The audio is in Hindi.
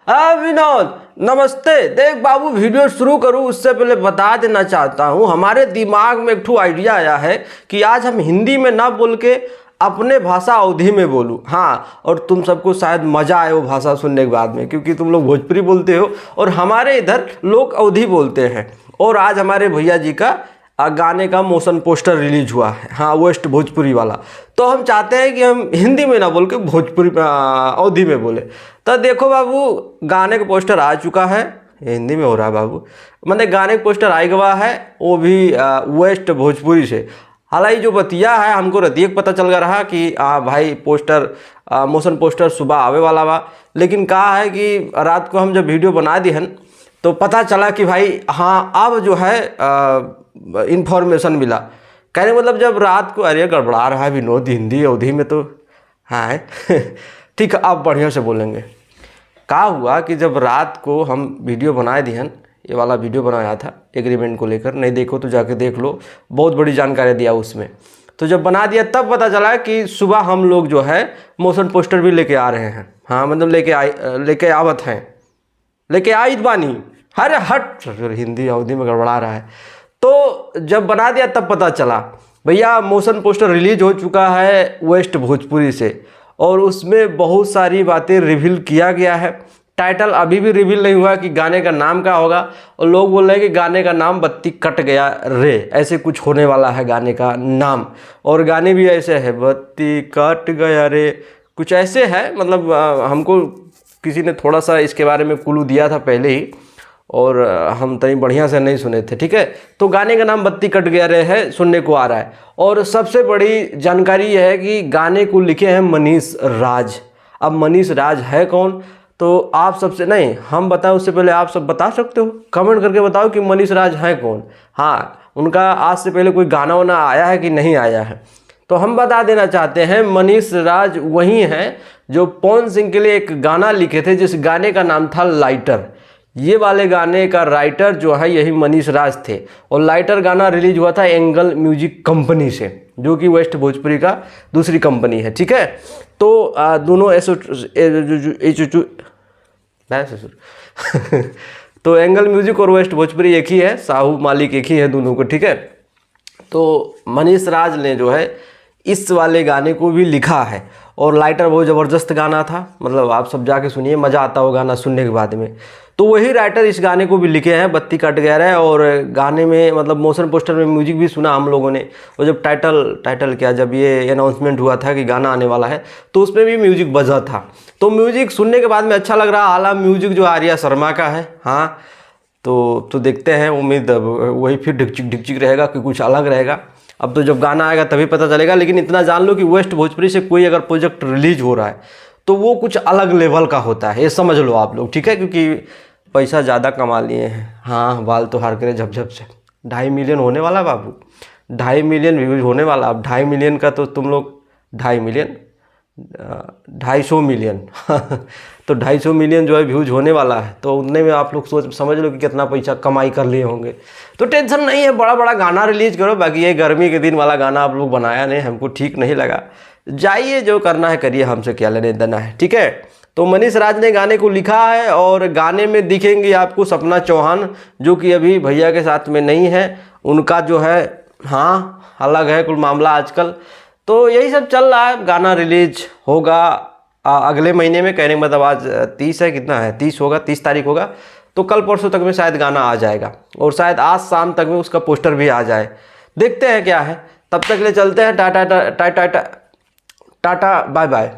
हाँ विनोद नमस्ते। देख बाबू, वीडियो शुरू करूँ उससे पहले बता देना चाहता हूँ, हमारे दिमाग में एक ठो आइडिया आया है कि आज हम हिंदी में ना बोल के अपने भाषा अवधी में बोलूँ। हाँ, और तुम सबको शायद मज़ा आए वो भाषा सुनने के बाद में, क्योंकि तुम लोग भोजपुरी बोलते हो और हमारे इधर लोग अवधी बोलते हैं। और आज हमारे भैया जी का गाने का मोशन पोस्टर रिलीज हुआ है, हाँ वेस्ट भोजपुरी वाला। तो हम चाहते हैं कि हम हिंदी में ना बोल के भोजपुरी अवधी में बोले। तो देखो बाबू, गाने का पोस्टर आ चुका है, हिंदी में हो रहा है बाबू, मतलब गाने का पोस्टर आ गया है, वो भी वेस्ट भोजपुरी से। हालांकि जो बतिया है हमको रतिया पता चल गया रहा कि भाई पोस्टर मोशन पोस्टर सुबह आवे वाला बा, लेकिन कहा है कि रात को हम जब वीडियो बना दी हन तो पता चला कि भाई हाँ अब जो है इन्फॉर्मेशन मिला। कहने मतलब जब रात को अरे गड़बड़ा रहा है विनोद हिंदी अवधि में, तो हाँ ठीक है अब बढ़िया से बोलेंगे। क्या हुआ कि जब रात को हम वीडियो बनाए दिहन, ये वाला वीडियो बनाया था एग्रीमेंट को लेकर, नहीं देखो तो जाके देख लो, बहुत बड़ी जानकारी दिया उसमें। तो जब बना दिया तब पता चला कि सुबह हम लोग जो है मोशन पोस्टर भी लेके आ रहे हैं। हाँ मतलब लेके आवत हैं, लेके आयत बानी। अरे हट, हिंदी अवधि में गड़बड़ा रहा है। तो जब बना दिया तब पता चला भैया मोशन पोस्टर रिलीज हो चुका है वेस्ट भोजपुरी से, और उसमें बहुत सारी बातें रिवील किया गया है। टाइटल अभी भी रिवील नहीं हुआ कि गाने का नाम क्या होगा, और लोग बोल रहे हैं कि गाने का नाम बत्ती कट गया रे, ऐसे कुछ होने वाला है गाने का नाम। और गाने भी ऐसे है बत्ती कट गया रे, कुछ ऐसे है। मतलब हमको किसी ने थोड़ा सा इसके बारे में क्लू दिया था पहले ही, और हम तनी बढ़िया से नहीं सुने थे। ठीक है, तो गाने का नाम बत्ती कट गया रे है, सुनने को आ रहा है। और सबसे बड़ी जानकारी यह है कि गाने को लिखे हैं मनीष राज। अब मनीष राज है कौन, तो आप सबसे नहीं हम बताएं उससे पहले आप सब बता सकते हो, कमेंट करके बताओ कि मनीष राज है कौन। हाँ, उनका आज से पहले कोई गाना वाना आया है कि नहीं आया है, तो हम बता देना चाहते हैं मनीष राज वही हैं जो पवन सिंह के लिए एक गाना लिखे थे, जिस गाने का नाम था लाइटर। ये वाले गाने का राइटर जो है यही मनीष राज थे, और लाइटर गाना रिलीज हुआ था एंगल म्यूजिक कंपनी से, जो कि वेस्ट भोजपुरी का दूसरी कंपनी है। ठीक है, तो दोनों तो एंगल म्यूजिक और वेस्ट भोजपुरी एक ही है, साहू मालिक एक ही है दोनों को। ठीक है, तो मनीष राज ने जो है इस वाले गाने को भी लिखा है, और लाइटर बहुत ज़बरदस्त गाना था, मतलब आप सब जाके सुनिए, मज़ा आता हो गाना सुनने के बाद में। तो वही राइटर इस गाने को भी लिखे हैं, बत्ती कट गया है। और गाने में मतलब मोशन पोस्टर में म्यूजिक भी सुना हम लोगों ने, और जब टाइटल क्या जब ये अनाउंसमेंट हुआ था कि गाना आने वाला है, तो उसमें भी म्यूजिक बजा था। तो म्यूजिक सुनने के बाद में अच्छा लग रहा। हालांकि म्यूजिक जो आर्या शर्मा का है, हाँ तो देखते हैं, उम्मीद वही फिर ढिकचिक रहेगा कि कुछ अलग रहेगा। अब तो जब गाना आएगा तभी पता चलेगा। लेकिन इतना जान लो कि वेस्ट भोजपुरी से कोई अगर प्रोजेक्ट रिलीज हो रहा है तो वो कुछ अलग लेवल का होता है, ये समझ लो आप लोग। ठीक है, क्योंकि पैसा ज़्यादा कमा लिए हैं। हाँ, बाल तो हार करे झपझप से 2.5 मिलियन होने वाला बाबू, 2.5 मिलियन व्यूज होने वाला। अब 2.5 मिलियन का तो तुम लोग 2.5 मिलियन 250 मिलियन तो 250 मिलियन जो है व्यूज होने वाला है। तो उतने में आप लोग समझ लो कि कितना पैसा कमाई कर लिए होंगे। तो टेंशन नहीं है, बड़ा बड़ा गाना रिलीज करो। बाकी ये गर्मी के दिन वाला गाना आप लोग बनाया नहीं, हमको ठीक नहीं लगा। जाइए जो करना है करिए, हमसे क्या लेने देना है। ठीक है, तो मनीष राज ने गाने को लिखा है, और गाने में दिखेंगे आपको सपना चौहान, जो कि अभी भैया के साथ में नहीं है। उनका जो है हाँ अलग है कुल मामला आजकल। तो यही सब चल रहा है। गाना रिलीज होगा अगले महीने में, कहने का मतलब आज 30 है, कितना है 30 होगा, 30 तारीख होगा। तो कल परसों तक में शायद गाना आ जाएगा, और शायद आज शाम तक में उसका पोस्टर भी आ जाए। देखते हैं क्या है। तब तक ले चलते हैं, tata tata tata bye bye.